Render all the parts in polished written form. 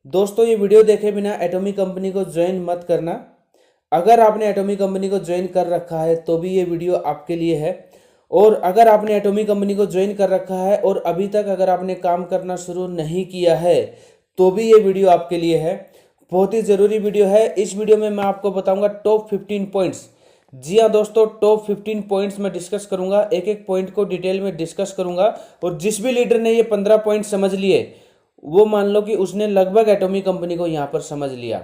दोस्तों ये वीडियो देखे बिना एटॉमिक कंपनी को ज्वाइन मत करना। अगर आपने एटॉमिक कंपनी को ज्वाइन कर रखा है तो भी ये वीडियो आपके लिए है। और अगर आपने एटॉमिक कंपनी को ज्वाइन कर रखा है और अभी तक अगर आपने काम करना शुरू नहीं किया है तो भी ये वीडियो आपके लिए है। बहुत ही ज़रूरी वीडियो है। इस वीडियो में मैं आपको बताऊंगा टॉप 15 पॉइंट्स। जी हाँ दोस्तों, टॉप 15 पॉइंट्स मैं डिस्कस करूंगा, एक एक पॉइंट को डिटेल में डिस्कस करूंगा। और जिस भी लीडर ने ये 15 पॉइंट समझ लिए वो मान लो कि उसने लगभग एटॉमिक कंपनी को यहाँ पर समझ लिया।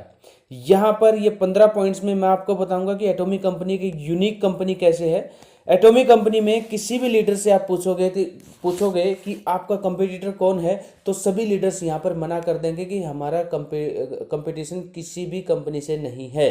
यहाँ पर ये 15 पॉइंट्स में मैं आपको बताऊंगा कि एटॉमिक कंपनी की यूनिक कंपनी कैसे है। एटॉमिक कंपनी में किसी भी लीडर से आप पूछोगे कि आपका कंपटीटर कौन है, तो सभी लीडर्स यहाँ पर मना कर देंगे कि हमारा कंपटीशन किसी भी कंपनी से नहीं है।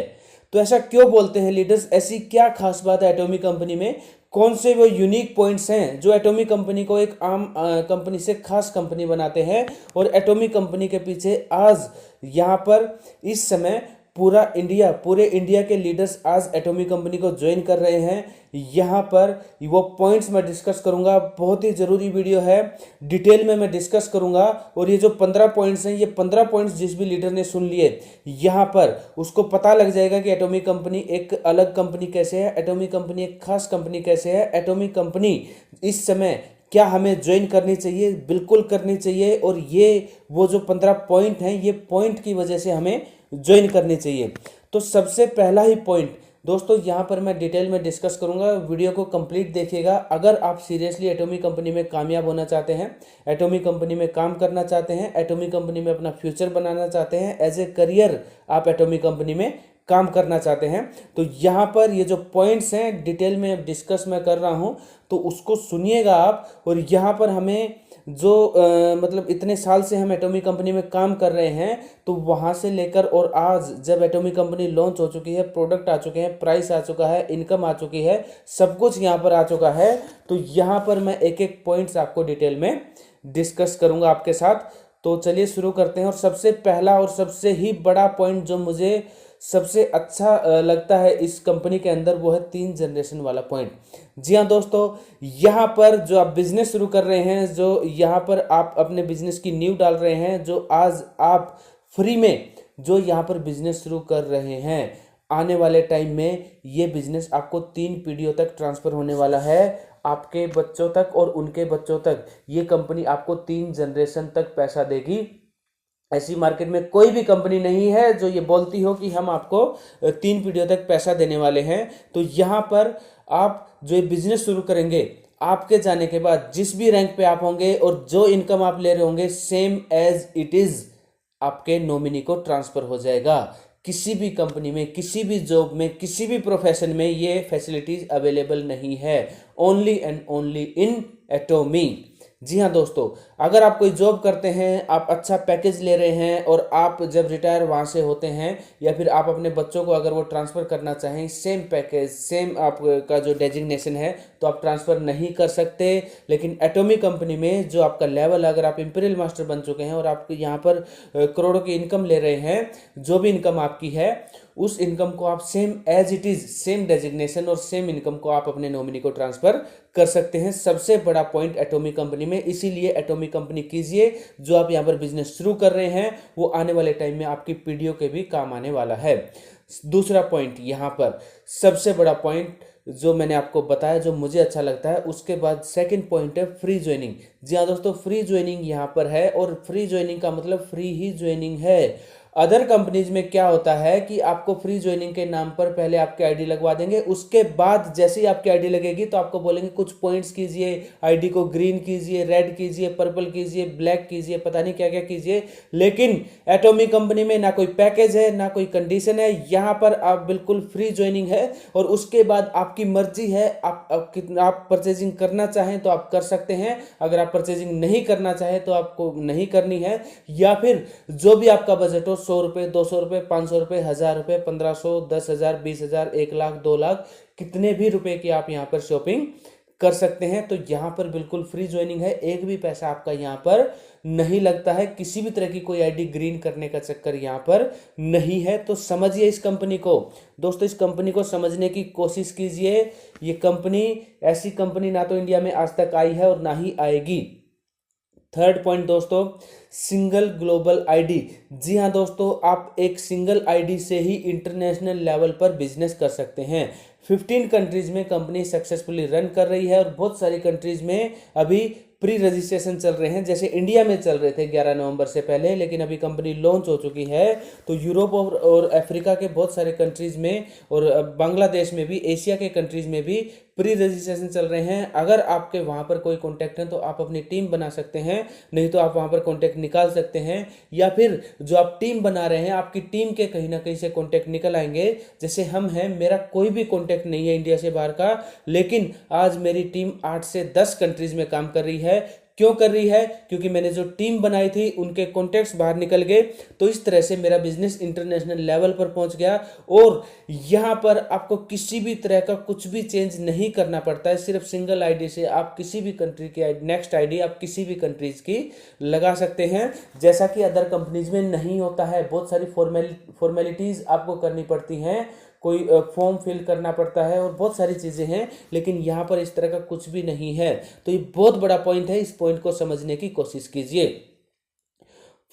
तो ऐसा क्यों बोलते हैं लीडर्स? ऐसी क्या खास बात है एटॉमिक कंपनी में? कौन से वो यूनिक पॉइंट्स हैं जो एटॉमिक कंपनी को एक आम कंपनी से खास कंपनी बनाते हैं? और एटॉमिक कंपनी के पीछे आज यहाँ पर इस समय पूरे इंडिया के लीडर्स आज एटॉमिक कंपनी को ज्वाइन कर रहे हैं। यहाँ पर वो पॉइंट्स मैं डिस्कस करूंगा। बहुत ही ज़रूरी वीडियो है, डिटेल में मैं डिस्कस करूंगा। और ये जो 15 पॉइंट्स हैं, ये 15 पॉइंट्स जिस भी लीडर ने सुन लिए यहाँ पर उसको पता लग जाएगा कि एटॉमिक कंपनी एक अलग कंपनी कैसे है, एटॉमिक कंपनी एक खास कंपनी कैसे है, एटॉमिक कंपनी इस समय क्या हमें ज्वाइन करनी चाहिए, बिल्कुल करनी चाहिए। और ये वो जो 15 पॉइंट हैं, ये पॉइंट की वजह से हमें ज्वाइन करनी चाहिए। तो सबसे पहला ही पॉइंट दोस्तों यहाँ पर मैं डिटेल में डिस्कस करूंगा, वीडियो को कंप्लीट देखिएगा। अगर आप सीरियसली एटॉमिक कंपनी में कामयाब होना चाहते हैं, एटॉमिक कंपनी में काम करना चाहते हैं, एटॉमिक कंपनी में अपना फ्यूचर बनाना चाहते हैं, एज ए करियर आप एटॉमिक कंपनी में काम करना चाहते हैं, तो यहाँ पर ये जो पॉइंट्स हैं डिटेल में डिस्कस मैं कर रहा हूँ, तो उसको सुनिएगा आप। और यहाँ पर हमें जो मतलब इतने साल से हम एटॉमिक कंपनी में काम कर रहे हैं, तो वहाँ से लेकर और आज जब एटॉमिक कंपनी लॉन्च हो चुकी है, प्रोडक्ट आ चुके हैं, प्राइस आ चुका है, इनकम आ चुकी है, सब कुछ यहाँ पर आ चुका है। तो यहाँ पर मैं एक एक पॉइंट्स आपको डिटेल में डिस्कस करूँगा आपके साथ। तो चलिए शुरू करते हैं। और सबसे पहला और सबसे ही बड़ा पॉइंट जो मुझे सबसे अच्छा लगता है इस कंपनी के अंदर, वो है 3 जनरेशन वाला पॉइंट। जी हाँ दोस्तों, यहाँ पर जो आप बिजनेस शुरू कर रहे हैं, जो यहाँ पर आप अपने बिजनेस की नींव डाल रहे हैं, जो आज आप फ्री में जो यहाँ पर बिजनेस शुरू कर रहे हैं, आने वाले टाइम में ये बिजनेस आपको 3 पीढ़ियों तक ट्रांसफर होने वाला है, आपके बच्चों तक और उनके बच्चों तक। ये कंपनी आपको 3 जनरेशन तक पैसा देगी। ऐसी मार्केट में कोई भी कंपनी नहीं है जो ये बोलती हो कि हम आपको 3 पीढ़ियों तक पैसा देने वाले हैं। तो यहाँ पर आप जो ये बिजनेस शुरू करेंगे, आपके जाने के बाद जिस भी रैंक पे आप होंगे और जो इनकम आप ले रहे होंगे, सेम एज इट इज आपके नॉमिनी को ट्रांसफर हो जाएगा। किसी भी कंपनी में, किसी भी जॉब में, किसी भी प्रोफेशन में ये फैसिलिटीज अवेलेबल नहीं है, only and only in Atomy. जी हाँ दोस्तों, अगर आप कोई जॉब करते हैं, आप अच्छा पैकेज ले रहे हैं और आप जब रिटायर वहाँ से होते हैं, या फिर आप अपने बच्चों को अगर वो ट्रांसफ़र करना चाहें, सेम पैकेज, सेम आपका जो डेजिग्नेशन है, तो आप ट्रांसफ़र नहीं कर सकते। लेकिन एटॉमिक कंपनी में जो आपका लेवल, अगर आप इंपीरियल मास्टर बन चुके हैं और आप यहाँ पर करोड़ों की इनकम ले रहे हैं, जो भी इनकम आपकी है, उस इनकम को आप same as it is, same designation और सेम इनकम को आप अपने नॉमिनी को ट्रांसफर कर सकते हैं। सबसे बड़ा पॉइंट एटॉमिक कंपनी में, इसीलिए एटॉमिक कंपनी कीजिए। जो आप यहाँ पर बिजनेस शुरू कर रहे हैं वो आने वाले टाइम में आपकी पीढ़ियों के भी काम आने वाला है। दूसरा पॉइंट यहाँ पर सबसे बड़ा पॉइंट जो मैंने आपको बताया, जो मुझे अच्छा लगता है, उसके बाद सेकंड पॉइंट है फ्री ज्वाइनिंग। जी हाँ दोस्तों, फ्री ज्वाइनिंग यहाँ पर है। और फ्री ज्वाइनिंग का मतलब फ्री ही ज्वाइनिंग है। अदर कंपनीज में क्या होता है कि आपको फ्री ज्वाइनिंग के नाम पर पहले आपकी आईडी लगवा देंगे, उसके बाद जैसे ही आपकी आईडी लगेगी तो आपको बोलेंगे कुछ पॉइंट्स कीजिए, आईडी को ग्रीन कीजिए, रेड कीजिए, पर्पल कीजिए, ब्लैक कीजिए, पता नहीं क्या क्या कीजिए। लेकिन एटॉमिक कंपनी में ना कोई पैकेज है, ना कोई कंडीशन है, यहाँ पर आप बिल्कुल फ्री ज्वाइनिंग है। और उसके बाद आपकी मर्जी है, आप परचेजिंग करना चाहें तो आप कर सकते हैं, अगर आप परचेजिंग नहीं करना चाहें तो आपको नहीं करनी है। या फिर जो भी आपका बजट हो, 100 रुपये, 200 रुपये, 500 रुपये, 1000 रुपये, 1500, 10,000, 20,000, 1 लाख, 2 लाख, कितने भी रुपए की आप यहाँ पर शॉपिंग कर सकते हैं। तो यहाँ पर बिल्कुल फ्री ज्वाइनिंग है, एक भी पैसा आपका यहाँ पर नहीं लगता है, किसी भी तरह की कोई आईडी ग्रीन करने का चक्कर यहाँ पर नहीं है। तो समझिए इस कंपनी को दोस्तों, इस कंपनी को समझने की कोशिश कीजिए। ये कंपनी, ऐसी कंपनी ना तो इंडिया में आज तक आई है और ना ही आएगी। थर्ड पॉइंट दोस्तों, सिंगल ग्लोबल आईडी। जी हाँ दोस्तों, आप एक सिंगल आईडी से ही इंटरनेशनल लेवल पर बिजनेस कर सकते हैं। 15 कंट्रीज में कंपनी सक्सेसफुली रन कर रही है और बहुत सारी कंट्रीज में अभी प्री रजिस्ट्रेशन चल रहे हैं। जैसे इंडिया में चल रहे थे 11 नवंबर से पहले, लेकिन अभी कंपनी लॉन्च हो चुकी है। तो यूरोप और अफ्रीका के बहुत सारे कंट्रीज में और बांग्लादेश में भी, एशिया के कंट्रीज में भी प्री रजिस्ट्रेशन चल रहे हैं। अगर आपके वहाँ पर कोई कॉन्टैक्ट है तो आप अपनी टीम बना सकते हैं, नहीं तो आप वहाँ पर कॉन्टैक्ट निकाल सकते हैं, या फिर जो आप टीम बना रहे हैं आपकी टीम के कहीं ना कहीं से कॉन्टैक्ट निकल आएंगे। जैसे हम हैं, मेरा कोई भी कॉन्टैक्ट नहीं है इंडिया से बाहर का, लेकिन आज मेरी टीम 8 से 10 कंट्रीज में काम कर रही है। क्यों कर रही है? क्योंकि मैंने जो टीम बनाई थी उनके कॉन्टैक्ट्स बाहर निकल गए। तो इस तरह से मेरा बिजनेस इंटरनेशनल लेवल पर पहुंच गया और यहां पर आपको किसी भी तरह का कुछ भी चेंज नहीं करना पड़ता है। सिर्फ सिंगल आईडी से आप किसी भी कंट्री की नेक्स्ट आईडी आप किसी भी कंट्रीज की लगा सकते हैं, जैसा कि अदर कंपनीज में नहीं होता है। बहुत सारी फॉर्मेलिटीज आपको करनी पड़ती हैं, कोई फॉर्म फिल करना पड़ता है और बहुत सारी चीज़ें हैं, लेकिन यहाँ पर इस तरह का कुछ भी नहीं है। तो ये बहुत बड़ा पॉइंट है, इस पॉइंट को समझने की कोशिश कीजिए।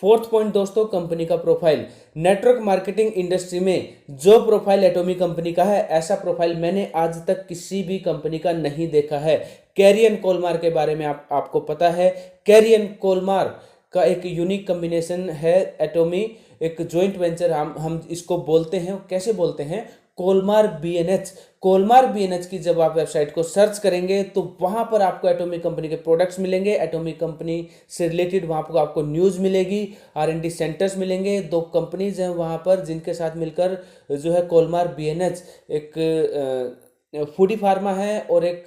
फोर्थ पॉइंट दोस्तों, कंपनी का प्रोफाइल। नेटवर्क मार्केटिंग इंडस्ट्री में जो प्रोफाइल एटॉमी कंपनी का है, ऐसा प्रोफाइल मैंने आज तक किसी भी कंपनी का नहीं देखा है। कैरियन कोलमार के बारे में आपको पता है। कैरियन कोलमार का एक यूनिक कॉम्बिनेशन है एटॉमी, एक जॉइंट वेंचर हम इसको बोलते हैं। कैसे बोलते हैं? कोलमार बीएनएच। कोलमार बीएनएच की जब आप वेबसाइट को सर्च करेंगे तो वहां पर आपको एटॉमी कंपनी के प्रोडक्ट्स मिलेंगे, एटॉमी कंपनी से रिलेटेड वहां पर आपको न्यूज़ मिलेगी, आर&डी सेंटर्स मिलेंगे। 2 कंपनीज हैं वहां पर जिनके साथ मिलकर जो है कोलमार बीएनएच, एक फूडी फार्मा है और एक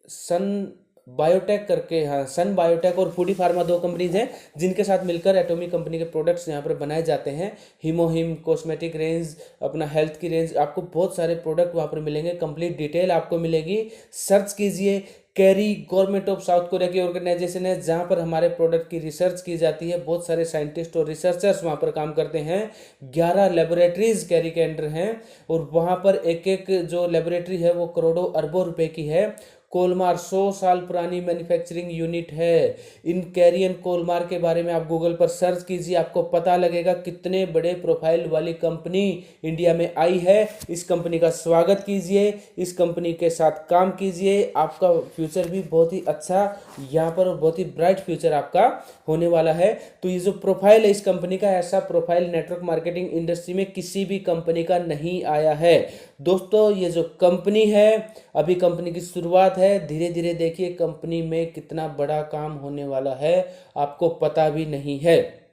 सन बायोटेक करके, हाँ, सन बायोटेक और फूडी फार्मा 2 कंपनीज हैं जिनके साथ मिलकर एटॉमी कंपनी के प्रोडक्ट्स यहाँ पर बनाए जाते हैं। हीमोहिम कॉस्मेटिक रेंज, अपना हेल्थ की रेंज, आपको बहुत सारे प्रोडक्ट वहाँ पर मिलेंगे। कंप्लीट डिटेल आपको मिलेगी। सर्च कीजिए। Carry government of south Korea की ऑर्गेनाइजेशन है जहाँ पर हमारे प्रोडक्ट की रिसर्च की जाती है। बहुत सारे साइंटिस्ट और रिसर्चर्स वहाँ पर काम करते हैं। 11 लेबोरेटरीज कैरी के अंडर हैं और वहाँ पर एक एक जो लेबोरेटरी है वो करोड़ों अरबों रुपए की है। कोलमार 100 साल पुरानी मैन्युफैक्चरिंग यूनिट है। इन कैरियन कोलमार के बारे में आप गूगल पर सर्च कीजिए, आपको पता लगेगा कितने बड़े प्रोफाइल वाली कंपनी इंडिया में आई है। इस कंपनी का स्वागत कीजिए, इस कंपनी के साथ काम कीजिए, आपका फ्यूचर भी बहुत ही अच्छा यहाँ पर, बहुत ही ब्राइट फ्यूचर आपका होने वाला है। तो ये जो प्रोफाइल है इस कंपनी का, ऐसा प्रोफाइल नेटवर्क मार्केटिंग इंडस्ट्री में किसी भी कंपनी का नहीं आया है। दोस्तों ये जो कंपनी है, अभी कंपनी की शुरुआत है, धीरे धीरे देखिए कंपनी में कितना बड़ा काम होने वाला है, आपको पता भी नहीं है।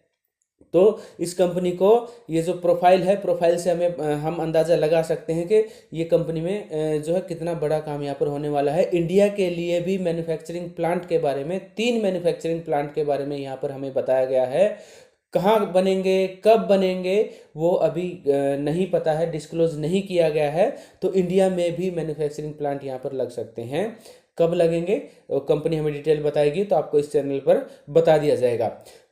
तो इस कंपनी को, ये जो प्रोफाइल है, प्रोफाइल से हम अंदाज़ा लगा सकते हैं कि ये कंपनी में जो है कितना बड़ा काम यहाँ पर होने वाला है। इंडिया के लिए भी मैन्युफैक्चरिंग प्लांट के बारे में, 3 मैन्युफैक्चरिंग प्लांट के बारे में यहाँ पर हमें बताया गया है। कहाँ बनेंगे, कब बनेंगे, वो अभी नहीं पता है, डिस्क्लोज नहीं किया गया है। तो इंडिया में भी मैन्युफैक्चरिंग प्लांट यहाँ पर लग सकते हैं। कब लगेंगे कंपनी हमें डिटेल बताएगी तो आपको इस चैनल पर बता दिया जाएगा।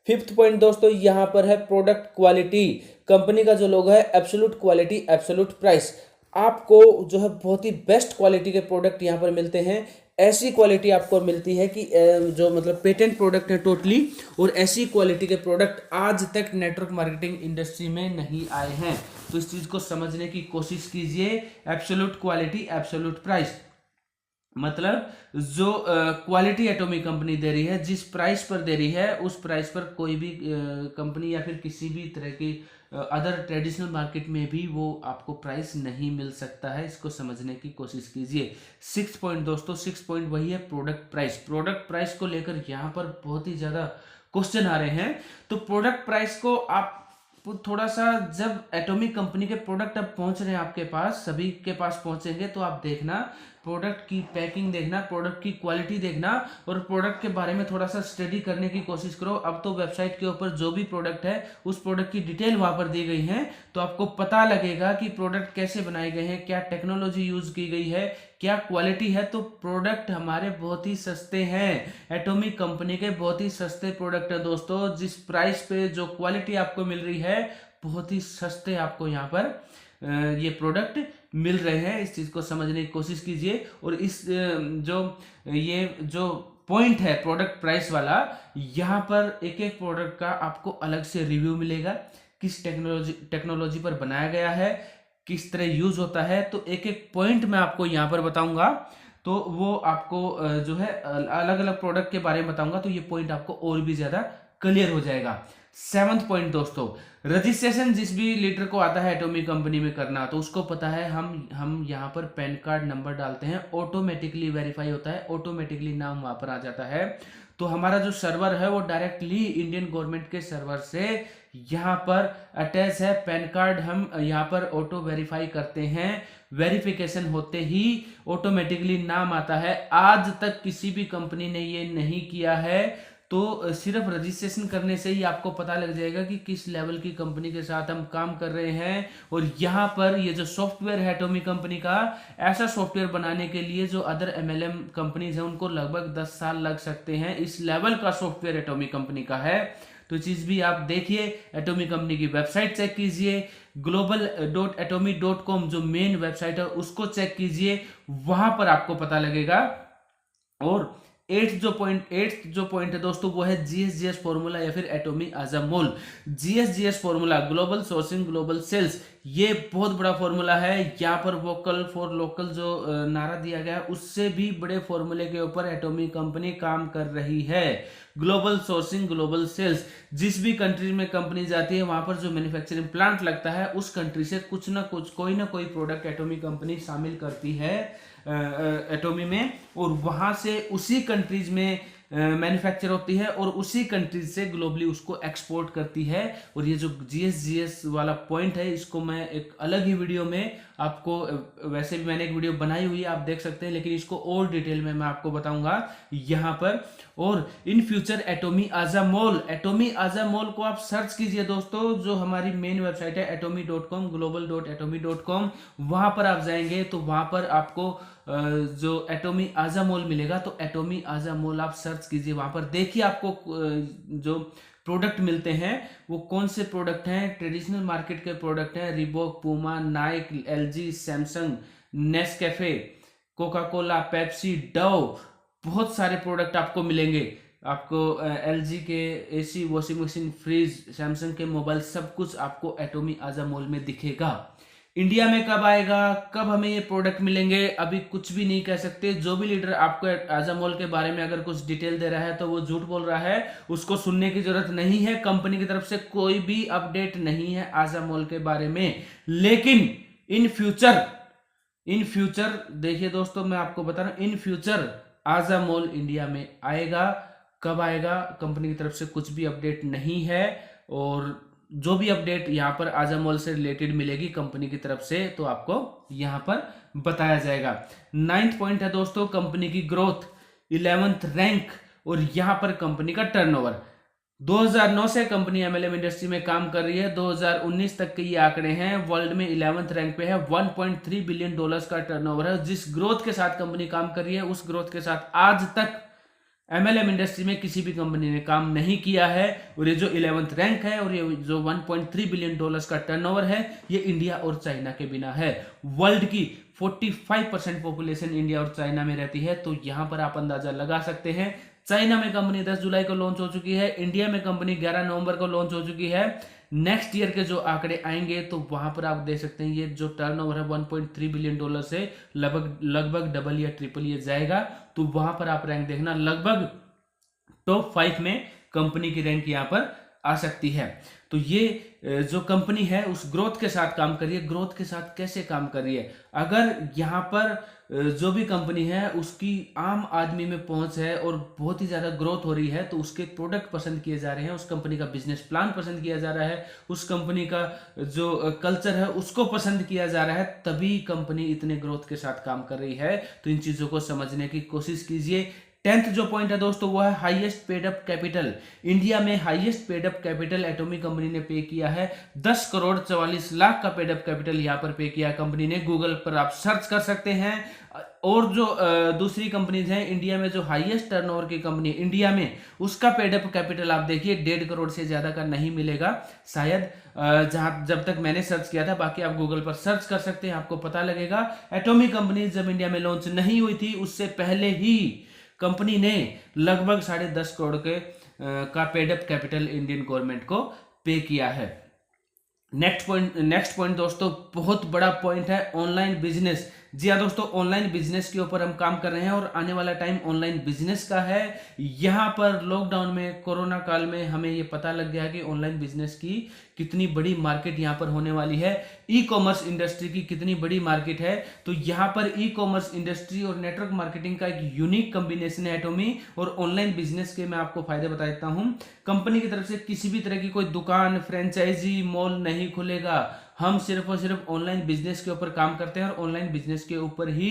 5th पॉइंट दोस्तों यहाँ पर है प्रोडक्ट क्वालिटी। कंपनी का जो लोगो है एब्सोल्यूट क्वालिटी एब्सोल्यूट प्राइस। आपको जो है बहुत ही बेस्ट क्वालिटी के प्रोडक्ट यहाँ पर मिलते हैं। ऐसी क्वालिटी आपको मिलती है कि जो मतलब पेटेंट प्रोडक्ट है टोटली, और ऐसी क्वालिटी के प्रोडक्ट आज तक नेटवर्क मार्केटिंग इंडस्ट्री में नहीं आए हैं। तो इस चीज़ को समझने की कोशिश कीजिए। एब्सोल्यूट क्वालिटी एब्सोल्यूट प्राइस मतलब जो क्वालिटी एटॉमी कंपनी दे रही है, जिस प्राइस पर दे रही है, उस प्राइस पर कोई भी कंपनी या फिर किसी भी तरह की अदर ट्रेडिशनल मार्केट में भी वो आपको प्राइस नहीं मिल सकता है। इसको समझने की कोशिश कीजिए। 6th पॉइंट दोस्तों, 6th पॉइंट वही है प्रोडक्ट प्राइस। प्रोडक्ट प्राइस को लेकर यहाँ पर बहुत ही ज़्यादा क्वेश्चन आ रहे हैं। तो प्रोडक्ट प्राइस को आप थोड़ा सा, जब एटॉमिक कंपनी के प्रोडक्ट अब पहुंच रहे हैं आपके पास, सभी के पास पहुंचेंगे, तो आप देखना, प्रोडक्ट की पैकिंग देखना, प्रोडक्ट की क्वालिटी देखना और प्रोडक्ट के बारे में थोड़ा सा स्टडी करने की कोशिश करो। अब तो वेबसाइट के ऊपर जो भी प्रोडक्ट है उस प्रोडक्ट की डिटेल वहां पर दी गई है, तो आपको पता लगेगा कि प्रोडक्ट कैसे बनाए गए हैं, क्या टेक्नोलॉजी यूज की गई है, क्या क्वालिटी है। तो प्रोडक्ट हमारे बहुत ही सस्ते हैं, एटॉमिक कंपनी के बहुत ही सस्ते प्रोडक्ट है दोस्तों। जिस प्राइस पे जो क्वालिटी आपको मिल रही है, बहुत ही सस्ते आपको यहाँ पर ये प्रोडक्ट मिल रहे हैं। इस चीज़ को समझने की कोशिश कीजिए। और इस जो पॉइंट है प्रोडक्ट प्राइस वाला, यहाँ पर एक एक प्रोडक्ट का आपको अलग से रिव्यू मिलेगा, किस टेक्नोलॉजी पर बनाया गया है, किस तरह यूज होता है, तो एक एक पॉइंट मैं आपको यहाँ पर बताऊंगा। तो वो आपको जो है अलग अलग प्रोडक्ट के बारे में बताऊंगा, तो ये पॉइंट आपको और भी ज्यादा क्लियर हो जाएगा। 7th पॉइंट दोस्तों, रजिस्ट्रेशन जिस भी लीडर को आता है एटॉमिक कंपनी में करना, तो उसको पता है हम यहाँ पर पैन कार्ड नंबर डालते हैं, ऑटोमेटिकली वेरीफाई होता है, ऑटोमेटिकली नाम वहां पर आ जाता है। तो हमारा जो सर्वर है वो डायरेक्टली इंडियन गवर्नमेंट के सर्वर से यहाँ पर अटैच है। पैन कार्ड हम यहाँ पर ऑटो वेरीफाई करते हैं, वेरिफिकेशन होते ही ऑटोमेटिकली नाम आता है। आज तक किसी भी कंपनी ने ये नहीं किया है, तो सिर्फ रजिस्ट्रेशन करने से ही आपको पता लग जाएगा कि किस लेवल की कंपनी के साथ हम काम कर रहे हैं। और यहाँ पर ये जो सॉफ्टवेयर है एटॉमिक कंपनी का, ऐसा सॉफ्टवेयर बनाने के लिए जो अदर एमएलएम कंपनीज हैं उनको लगभग 10 साल लग सकते हैं। इस लेवल का सॉफ्टवेयर एटॉमिक कंपनी का है। तो चीज भी आप देखिए, एटॉमिक कंपनी की वेबसाइट चेक कीजिए, global.atomic.com जो मेन वेबसाइट है उसको चेक कीजिए, वहां पर आपको पता लगेगा। और 8th जो पॉइंट है दोस्तों वो है GSGS फॉर्मूला या फिर atomic as a mall. GSGS formula, global sourcing global sales, ये बहुत बड़ा फॉर्मूला है। यहाँ पर वोकल फॉर लोकल जो नारा दिया गया है, उससे भी बड़े फॉर्मूले के ऊपर एटॉमिक कंपनी काम कर रही है। ग्लोबल सोर्सिंग ग्लोबल सेल्स, जिस भी कंट्री में कंपनी जाती है वहां पर जो मैन्युफैक्चरिंग प्लांट लगता है उस कंट्री से कुछ ना कुछ कोई ना कोई प्रोडक्ट एटॉमिक कंपनी शामिल करती है एटॉमी में, और वहां से उसी कंट्रीज में मैन्युफैक्चर होती है और उसी कंट्रीज से ग्लोबली उसको एक्सपोर्ट करती है। और ये जो GSGS वाला पॉइंट है, इसको मैं एक अलग ही वीडियो में आपको, वैसे भी मैंने एक वीडियो बनाई हुई है आप देख सकते हैं, लेकिन इसको और डिटेल में मैं आपको बताऊंगा यहाँ पर। और in future Atomy as a mall, Atomy as a mall को आप सर्च कीजिए दोस्तों, जो हमारी मेन वेबसाइट है atomy.com, global.atomy.com, वहां पर आप जाएंगे तो वहां पर आपको जो एटॉमी एज अ मोल मिलेगा। तो एटॉमी एज अ मोल आप सर्च कीजिए, वहां पर देखिए आपको जो प्रोडक्ट मिलते हैं वो कौन से प्रोडक्ट हैं। ट्रेडिशनल मार्केट के प्रोडक्ट हैं, Reebok, Puma, Naik, LG, Samsung, Nescafe, Coca Cola, Pepsi, Dove, बहुत सारे प्रोडक्ट आपको मिलेंगे। आपको LG के AC, washing machine, fridge, Samsung के मोबाइल, सब कुछ आपको एटॉमी एज अ मोल में दिखेगा। इंडिया में कब आएगा, कब हमें ये प्रोडक्ट मिलेंगे, अभी कुछ भी नहीं कह सकते। जो भी लीडर आपको एज अ मोल के बारे में अगर कुछ डिटेल दे रहा है तो वो झूठ बोल रहा है, उसको सुनने की जरूरत नहीं है। कंपनी की तरफ से कोई भी अपडेट नहीं है एज अ मोल के बारे में। लेकिन इन फ्यूचर देखिए दोस्तों, मैं आपको बता रहा हूं, in future as a mall India में आएगा। कब आएगा, कंपनी की तरफ से कुछ भी अपडेट नहीं है। और जो भी अपडेट यहाँ पर एज अ मोल से रिलेटेड मिलेगी कंपनी की तरफ से, तो आपको यहाँ पर बताया जाएगा। 9th पॉइंट है दोस्तों, कंपनी की ग्रोथ, 11th रैंक, और यहाँ पर कंपनी का टर्नओवर। 2009 से कंपनी MLM इंडस्ट्री में काम कर रही है, 2019 तक के ये आंकड़े हैं। वर्ल्ड में 11th रैंक पे है, $1.3 बिलियन का टर्नओवर है। जिस ग्रोथ के साथ कंपनी काम कर रही है, उस ग्रोथ के साथ आज तक MLM इंडस्ट्री में किसी भी कंपनी ने काम नहीं किया है। और ये जो 11th रैंक है और ये जो $1.3 बिलियन का टर्नओवर है, ये इंडिया और चाइना के बिना है। वर्ल्ड की 45% पॉपुलेशन इंडिया और चाइना में रहती है, तो यहां पर आप अंदाजा लगा सकते हैं। चाइना में कंपनी 10 जुलाई को लॉन्च हो चुकी है, इंडिया में कंपनी 11 नवंबर को लॉन्च हो चुकी है। नेक्स्ट ईयर के जो आंकड़े आएंगे तो वहां पर आप देख सकते हैं, ये जो टर्नओवर है $1.3 बिलियन से लगभग डबल या ट्रिपल ये जाएगा। तो वहां पर आप रैंक देखना, लगभग टॉप 5 में कंपनी की रैंक यहां पर आ सकती है। तो ये जो कंपनी है उस ग्रोथ के साथ काम कर रही है। ग्रोथ के साथ कैसे काम कर रही है, अगर यहाँ पर जो भी कंपनी है उसकी आम आदमी में पहुंच है और बहुत ही ज्यादा ग्रोथ हो रही है, तो उसके प्रोडक्ट पसंद किए जा रहे हैं, उस कंपनी का बिजनेस प्लान पसंद किया जा रहा है, उस कंपनी का जो कल्चर है उसको पसंद किया जा रहा है, तभी कंपनी इतने ग्रोथ के साथ काम कर रही है। तो इन चीजों को समझने की कोशिश कीजिए। 10th जो पॉइंट है दोस्तों वो है highest paid up capital. India में highest paid up capital atomic company ने पे किया है। 10 करोड़ 44 लाख का पेड अप कैपिटल यहाँ पर पे किया कंपनी ने। गूगल पर आप सर्च कर सकते हैं। और जो दूसरी कंपनीज हैं इंडिया में, जो हाईएस्ट टर्नओवर की कंपनी इंडिया में, उसका पेड अप कैपिटल आप देखिए 1.5 करोड़ से ज्यादा का नहीं मिलेगा शायद, जहां जब तक मैंने सर्च किया था। बाकी आप गूगल पर सर्च कर सकते हैं, आपको पता लगेगा। एटॉमिक कंपनी जब इंडिया में लॉन्च नहीं हुई थी, उससे पहले ही कंपनी ने लगभग 10.5 करोड़ का paid up capital Indian government को पे किया है। नेक्स्ट पॉइंट दोस्तों बहुत बड़ा पॉइंट है, ऑनलाइन बिजनेस। जी हाँ दोस्तों, ऑनलाइन बिजनेस के ऊपर हम काम कर रहे हैं और आने वाला टाइम ऑनलाइन बिजनेस का है। यहाँ पर लॉकडाउन में, कोरोना काल में हमें ये पता लग गया कि ऑनलाइन बिजनेस की कितनी बड़ी मार्केट यहाँ पर होने वाली है, ई कॉमर्स इंडस्ट्री की कितनी बड़ी मार्केट है। तो यहाँ पर ई कॉमर्स इंडस्ट्री और नेटवर्क मार्केटिंग का एक यूनिक कॉम्बिनेशन है एटोमी। और ऑनलाइन बिजनेस के मैं आपको फायदे बता देता हूँ। कंपनी की तरफ से किसी भी तरह की कोई दुकान, फ्रेंचाइजी, मॉल नहीं खुलेगा। हम सिर्फ और सिर्फ ऑनलाइन बिजनेस के ऊपर काम करते हैं और ऑनलाइन बिजनेस के ऊपर ही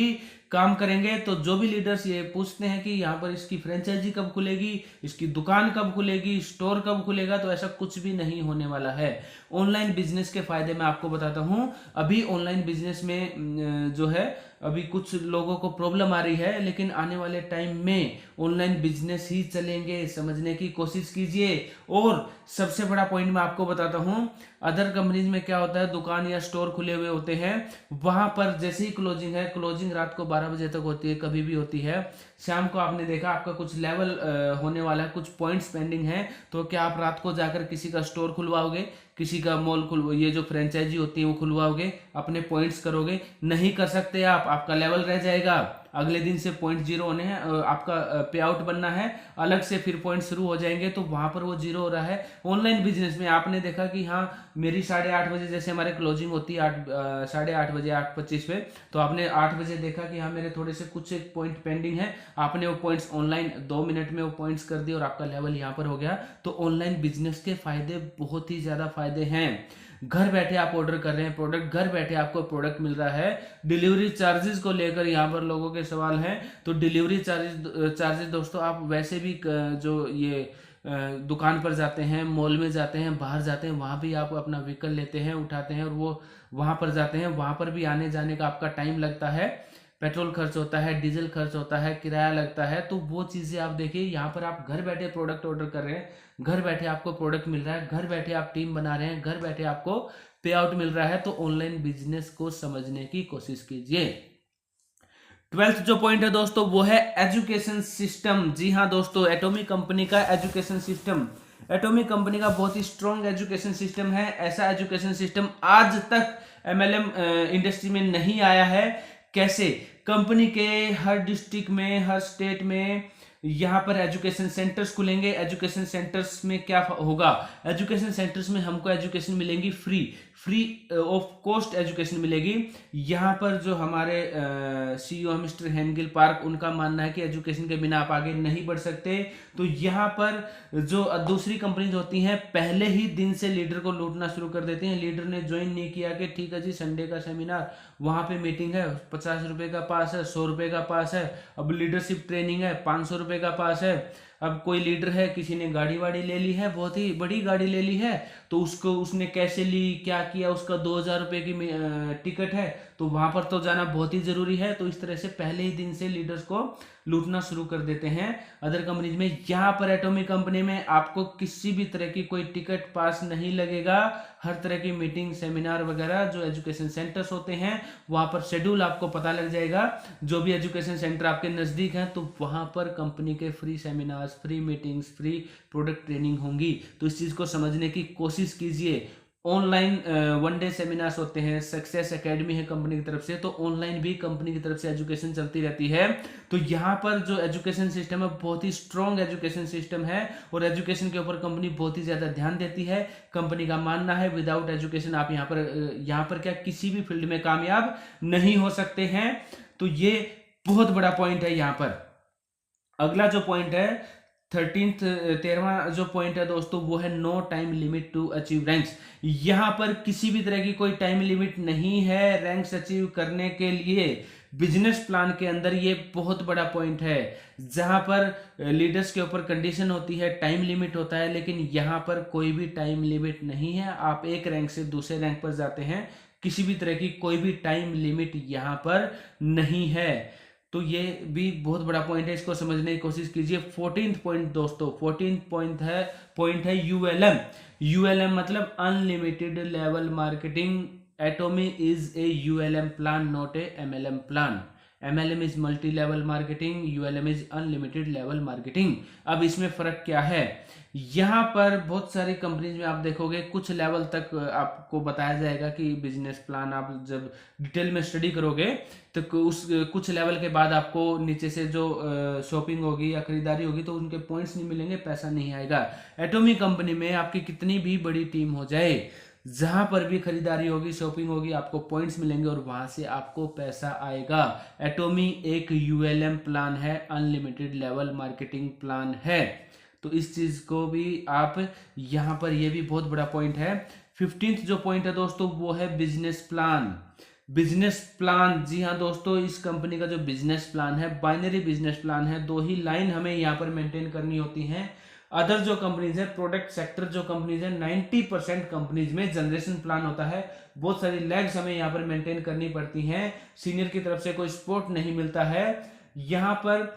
काम करेंगे। तो जो भी लीडर्स ये पूछते हैं कि यहाँ पर इसकी फ्रेंचाइजी कब खुलेगी, इसकी दुकान कब खुलेगी, स्टोर कब खुलेगा, तो ऐसा कुछ भी नहीं होने वाला है। ऑनलाइन बिजनेस के फायदे मैं आपको बताता हूँ। अभी ऑनलाइन बिजनेस में जो है अभी कुछ लोगों को प्रॉब्लम आ रही है, लेकिन आने वाले टाइम में ऑनलाइन बिजनेस ही चलेंगे, समझने की कोशिश कीजिए। और सबसे बड़ा पॉइंट मैं आपको बताता हूँ, अदर कंपनीज में क्या होता है, दुकान या स्टोर खुले हुए होते हैं, वहां पर जैसे ही क्लोजिंग है, क्लोजिंग रात को 12 बजे तक होती है, कभी भी होती है। शाम को आपने देखा आपका कुछ लेवल होने वाला है, कुछ पॉइंट्स पेंडिंग है, तो क्या आप रात को जाकर किसी का स्टोर खुलवाओगे, किसी का मॉल ये जो फ्रेंचाइजी होती है वो खुलवाओगे, अपने पॉइंट्स करोगे? नहीं कर सकते आप, आपका लेवल रह जाएगा। अगले दिन से पॉइंट जीरो होने हैं, आपका पे आउट बनना है, अलग से फिर पॉइंट शुरू हो जाएंगे, तो वहां पर वो जीरो हो रहा है। ऑनलाइन बिजनेस में आपने देखा कि हाँ मेरी 8:30 बजे जैसे हमारे क्लोजिंग होती है 8:30 बजे 8:25 पे, तो आपने 8 बजे देखा कि हाँ मेरे थोड़े से कुछ एक पॉइंट पेंडिंग है, आपने वो पॉइंट्स ऑनलाइन 2 मिनट में वो पॉइंट्स कर दिए और आपका लेवल यहाँ पर हो गया। तो ऑनलाइन बिजनेस के फायदे बहुत ही ज्यादा फायदे हैं। घर बैठे आप ऑर्डर कर रहे हैं प्रोडक्ट, घर बैठे आपको प्रोडक्ट मिल रहा है। डिलीवरी चार्जेस को लेकर यहाँ पर लोगों के सवाल हैं, तो डिलीवरी चार्जेस दोस्तों आप वैसे भी जो ये दुकान पर जाते हैं, मॉल में जाते हैं, बाहर जाते हैं, वहां भी आप अपना व्हीकल लेते हैं, उठाते हैं और वो वहां पर जाते हैं, वहां पर भी आने जाने का आपका टाइम लगता है, पेट्रोल खर्च होता है, डीजल खर्च होता है, किराया लगता है। तो वो चीजें आप देखिए, यहाँ पर आप घर बैठे प्रोडक्ट ऑर्डर कर रहे हैं, घर बैठे आपको प्रोडक्ट मिल रहा है, घर बैठे आप टीम बना रहे हैं, घर बैठे आपको पे आउट मिल रहा है। तो ऑनलाइन बिजनेस को समझने की कोशिश कीजिए। 12th जो पॉइंट है दोस्तों वो है एजुकेशन सिस्टम। जी हाँ दोस्तों, एटोमी कंपनी का एजुकेशन सिस्टम, एटोमी कंपनी का बहुत ही स्ट्रॉन्ग एजुकेशन सिस्टम है। ऐसा एजुकेशन सिस्टम आज तक एमएलएम इंडस्ट्री में नहीं आया है। कैसे? कंपनी के हर डिस्ट्रिक्ट में, हर स्टेट में यहाँ पर एजुकेशन सेंटर्स खुलेंगे। एजुकेशन सेंटर्स में क्या होगा, एजुकेशन सेंटर्स में हमको एजुकेशन मिलेंगी फ्री ऑफ कॉस्ट एजुकेशन मिलेगी। यहाँ पर जो हमारे सीईओ मिस्टर हेनगिल पार्क, उनका मानना है कि एजुकेशन के बिना आप आगे नहीं बढ़ सकते। तो यहाँ पर जो दूसरी कंपनीज होती हैं पहले ही दिन से लीडर को लूटना शुरू कर देती हैं। लीडर ने ज्वाइन नहीं किया कि ठीक है जी संडे का सेमिनार, वहां पे मीटिंग है, 50 रुपए का पास है, 100 रुपए का पास है। अब लीडरशिप ट्रेनिंग है, 500 रुपए का पास है। अब कोई लीडर है, किसी ने गाड़ी वाड़ी ले ली है, बहुत ही बड़ी गाड़ी ले ली है, तो उसको उसने कैसे ली, क्या किया, उसका 2000 रुपए की टिकट है, तो वहां पर तो जाना बहुत ही जरूरी है। तो इस तरह से पहले ही दिन से लीडर्स को लूटना शुरू कर देते हैं अदर कंपनीज में। यहाँ पर एटोमी कंपनी में आपको किसी भी तरह की कोई टिकट पास नहीं लगेगा। हर तरह की मीटिंग, सेमिनार वगैरह जो एजुकेशन सेंटर्स होते हैं वहां पर शेड्यूल आपको पता लग जाएगा। जो भी एजुकेशन सेंटर आपके नजदीक हैं तो वहां पर कंपनी के free seminars, free meetings, free product training होंगी। तो इस चीज को समझने की कोशिश कीजिए। ऑनलाइन 1 डे सेमिनार्स होते हैं, सक्सेस एकेडमी है कंपनी की तरफ से, तो ऑनलाइन भी कंपनी की तरफ से एजुकेशन चलती रहती है। तो यहाँ पर जो एजुकेशन सिस्टम है बहुत ही स्ट्रॉन्ग एजुकेशन सिस्टम है और एजुकेशन के ऊपर कंपनी बहुत ही ज्यादा ध्यान देती है। कंपनी का मानना है विदाउट एजुकेशन आप यहाँ पर क्या किसी भी फील्ड में कामयाब नहीं हो सकते हैं। तो ये बहुत बड़ा पॉइंट है यहाँ पर। अगला जो पॉइंट है 13वां जो पॉइंट है दोस्तों वो है no time limit to achieve ranks. यहां पर किसी भी तरह की कोई टाइम लिमिट नहीं है रैंक्स अचीव करने के लिए। बिजनेस प्लान के अंदर ये बहुत बड़ा पॉइंट है, जहां पर लीडर्स के ऊपर कंडीशन होती है, टाइम लिमिट होता है, लेकिन यहां पर कोई भी टाइम लिमिट नहीं है। आप एक रैंक से दूसरे रैंक पर जाते हैं, किसी भी तरह की कोई भी टाइम लिमिट यहां पर नहीं है। तो ये भी बहुत बड़ा पॉइंट है, इसको समझने की कोशिश कीजिए। 14th पॉइंट दोस्तों, 14th पॉइंट है यूएलएम। यूएलएम मतलब unlimited level marketing. Atomy is a ULM plan, not a MLM plan. MLM is multi level marketing, ULM is unlimited level marketing. अब इसमें फर्क क्या है, यहाँ पर बहुत सारी कंपनीज में आप देखोगे कुछ लेवल तक आपको बताया जाएगा कि बिजनेस प्लान, आप जब डिटेल में स्टडी करोगे तो उस कुछ लेवल के बाद आपको नीचे से जो शॉपिंग होगी या खरीदारी होगी तो उनके पॉइंट्स नहीं मिलेंगे, पैसा नहीं आएगा। एटॉमिक कंपनी में आपकी कितनी भी बड़ी टीम हो जाए, जहां पर भी खरीदारी होगी, शॉपिंग होगी, आपको पॉइंट्स मिलेंगे और वहां से आपको पैसा आएगा। एटॉमी एक ULM प्लान है, अनलिमिटेड लेवल मार्केटिंग प्लान है। तो इस चीज को भी आप यहां पर, ये भी बहुत बड़ा पॉइंट है। 15th जो पॉइंट है दोस्तों वो है बिजनेस प्लान। बिजनेस प्लान, जी हाँ दोस्तों, इस कंपनी का जो बिजनेस प्लान है बाइनरी बिजनेस प्लान है, 2 ही लाइन हमें यहाँ पर मेंटेन करनी होती हैं। अदर जो कंपनीज है, प्रोडक्ट सेक्टर जो कंपनीज है, 90% कंपनीज में जनरेशन प्लान होता है। बहुत सारी लैग्स हमें यहाँ पर मेंटेन करनी पड़ती हैं, सीनियर की तरफ से कोई सपोर्ट नहीं मिलता है, यहाँ पर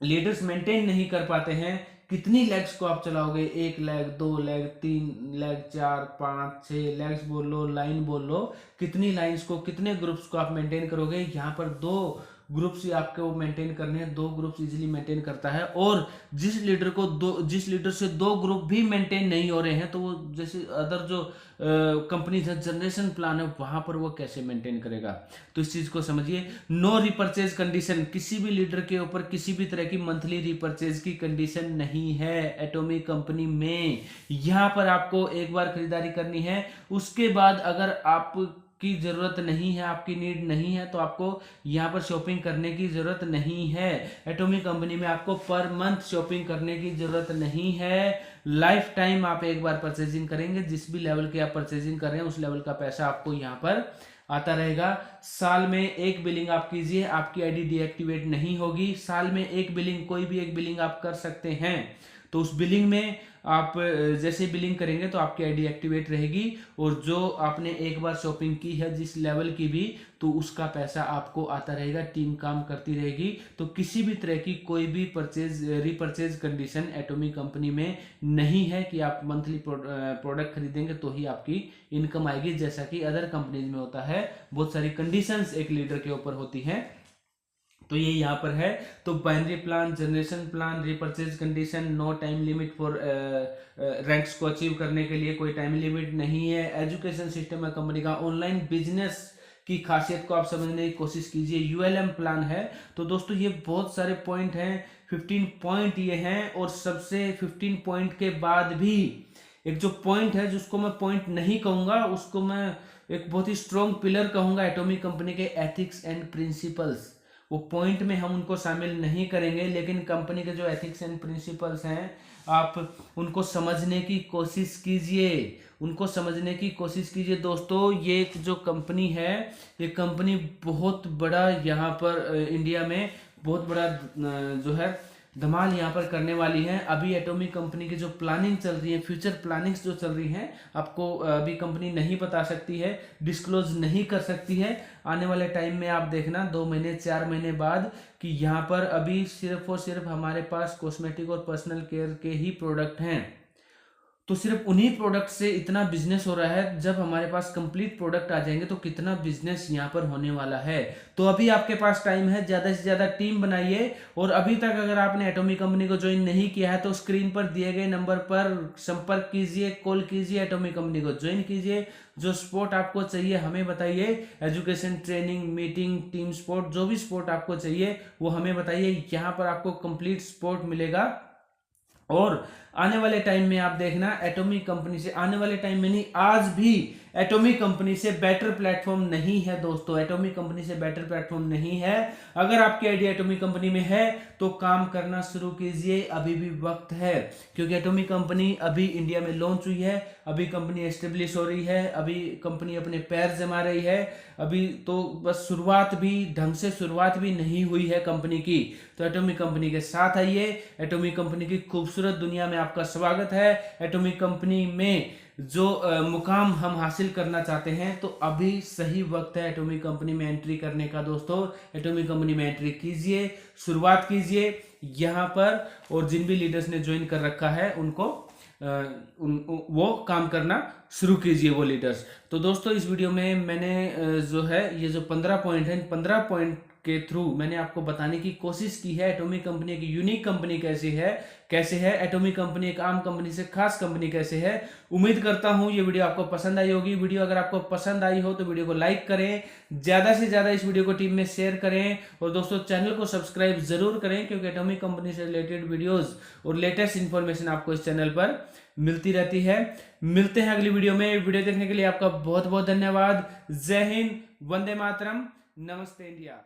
लीडर्स मेंटेन नहीं कर पाते हैं। कितनी लैग्स को आप चलाओगे, 1 लैग, 2 लैग, 3 लैग, 4, 5, 6 लैग्स बोल लो, लाइन बोल लो, कितनी लाइंस को, कितने ग्रुप्स को आप मेंटेन करोगे। यहाँ पर 2 ग्रुप्स ही आपको मेंटेन करने हैं, 2 ग्रुप्स इजीली मेंटेन करता है। और जिस लीडर से 2 ग्रुप भी मेंटेन नहीं हो रहे हैं तो वो, जैसे अदर जो कंपनीज है, जनरेशन प्लान है, वहां पर वो कैसे मेंटेन करेगा। तो इस चीज को समझिए। नो रिपर्चेज कंडीशन, किसी भी लीडर के ऊपर किसी भी तरह की मंथली रिपर्चेज की कंडीशन नहीं है एटॉमिक कंपनी में। यहां पर आपको एक बार खरीदारी करनी है, उसके बाद अगर आप की जरूरत नहीं है, आपकी नीड नहीं है, तो आपको यहाँ पर शॉपिंग करने की जरूरत नहीं है। एटॉमिक कंपनी में आपको पर मंथ शॉपिंग करने की जरूरत नहीं है। लाइफ टाइम आप एक बार परचेजिंग करेंगे, जिस भी लेवल की आप परचेजिंग कर रहे हैं उस लेवल का पैसा आपको यहाँ पर आता रहेगा। साल में 1 बिलिंग आप कीजिए, आपकी आईडी डीएक्टिवेट नहीं होगी। साल में 1 बिलिंग, कोई भी 1 बिलिंग आप कर सकते हैं। तो उस बिलिंग में आप जैसे बिलिंग करेंगे तो आपकी आईडी एक्टिवेट रहेगी, और जो आपने एक बार शॉपिंग की है जिस लेवल की भी, तो उसका पैसा आपको आता रहेगा, टीम काम करती रहेगी। तो किसी भी तरह की कोई भी रिपर्चेज कंडीशन एटॉमिक कंपनी में नहीं है कि आप मंथली प्रोडक्ट खरीदेंगे तो ही आपकी इनकम आएगी, जैसा कि अदर कंपनीज में होता है। बहुत सारी कंडीशंस एक लीडर के ऊपर होती हैं, तो ये यहाँ पर है। तो binary plan, generation plan, repurchase condition, no time limit for ranks को अचीव करने के लिए कोई टाइम लिमिट नहीं है। एजुकेशन सिस्टम है कंपनी का। ऑनलाइन बिजनेस की खासियत को आप समझने की कोशिश कीजिए। ULM प्लान है। तो दोस्तों ये बहुत सारे पॉइंट हैं, 15 पॉइंट ये हैं, और सबसे 15 पॉइंट के बाद भी एक जो पॉइंट है, जिसको मैं पॉइंट नहीं कहूंगा, उसको मैं एक बहुत ही स्ट्रॉन्ग पिलर कहूंगा एटॉमिक कंपनी के, एथिक्स एंड प्रिंसिपल्स। वो पॉइंट में हम उनको शामिल नहीं करेंगे, लेकिन कंपनी के जो एथिक्स एंड प्रिंसिपल्स हैं आप उनको समझने की कोशिश कीजिए, उनको समझने की कोशिश कीजिए। दोस्तों ये जो कंपनी है, ये कंपनी बहुत बड़ा यहाँ पर इंडिया में बहुत बड़ा जो है धमाल यहाँ पर करने वाली है। अभी एटॉमिक कंपनी की जो प्लानिंग चल रही है, फ्यूचर प्लानिंग्स जो चल रही हैं, आपको अभी कंपनी नहीं बता सकती है, डिस्क्लोज नहीं कर सकती है। आने वाले टाइम में आप देखना 2 महीने 4 महीने बाद कि यहाँ पर अभी सिर्फ और सिर्फ हमारे पास कॉस्मेटिक और पर्सनल केयर के ही प्रोडक्ट हैं। तो सिर्फ उन्हीं प्रोडक्ट से इतना बिजनेस हो रहा है। जब हमारे पास कंप्लीट प्रोडक्ट आ जाएंगे तो कितना बिजनेस यहाँ पर होने वाला है। तो अभी आपके पास टाइम है, ज्यादा से ज्यादा टीम बनाइए। और अभी तक अगर आपने एटॉमिक कंपनी को ज्वाइन नहीं किया है तो स्क्रीन पर दिए गए नंबर पर संपर्क कीजिए, कॉल कीजिए, एटॉमिक कंपनी को ज्वाइन कीजिए। जो सपोर्ट आपको चाहिए हमें बताइए, education, training, meeting, team support, जो भी सपोर्ट आपको चाहिए वो हमें बताइए। यहाँ पर आपको कंप्लीट सपोर्ट मिलेगा। और आने वाले टाइम में आप देखना एटॉमिक कंपनी से, आने वाले टाइम में नहीं, आज भी एटॉमिक कंपनी से बेटर प्लेटफॉर्म नहीं है दोस्तों। एटॉमिक कंपनी से बेटर प्लेटफॉर्म नहीं है। अगर आपकी आइडिया एटॉमिक कंपनी में है तो काम करना शुरू कीजिए, अभी भी वक्त है। क्योंकि एटॉमिक कंपनी अभी इंडिया में लॉन्च हुई है, अभी कंपनी एस्टेब्लिश हो रही है, अभी कंपनी अपने पैर जमा रही है। अभी तो बस शुरुआत भी ढंग से शुरुआत भी नहीं हुई है कंपनी की। तो एटॉमिक कंपनी के साथ आइए। एटॉमिक कंपनी की खूबसूरत दुनिया में आपका स्वागत है। एटॉमिक कंपनी में जो मुकाम हम हासिल करना चाहते हैं, तो अभी सही वक्त है एटॉमिक कंपनी में एंट्री करने का। दोस्तों एटॉमिक कंपनी में एंट्री कीजिए, शुरुआत कीजिए यहाँ पर। और जिन भी लीडर्स ने ज्वाइन कर रखा है उनको वो काम करना शुरू कीजिए, वो लीडर्स। तो दोस्तों इस वीडियो में मैंने जो है ये जो 15 पॉइंट है, 15 पॉइंट के थ्रू मैंने आपको बताने की कोशिश की है एटॉमिक कंपनी एक यूनिक कंपनी कैसे है एटॉमिक कंपनी एक आम कंपनी से खास कंपनी कैसे है। उम्मीद करता हूं ये वीडियो आपको पसंद आई होगी। वीडियो अगर आपको पसंद आई हो तो वीडियो को लाइक करें, ज्यादा से ज्यादा इस वीडियो को टीम में शेयर करें और दोस्तों चैनल को सब्सक्राइब जरूर करें, क्योंकि एटॉमिक कंपनी से रिलेटेड वीडियोस और लेटेस्ट इंफॉर्मेशन आपको इस चैनल पर मिलती रहती है। मिलते हैं अगली वीडियो में। वीडियो देखने के लिए आपका बहुत बहुत धन्यवाद। जय हिंद, वंदे मातरम, नमस्ते इंडिया।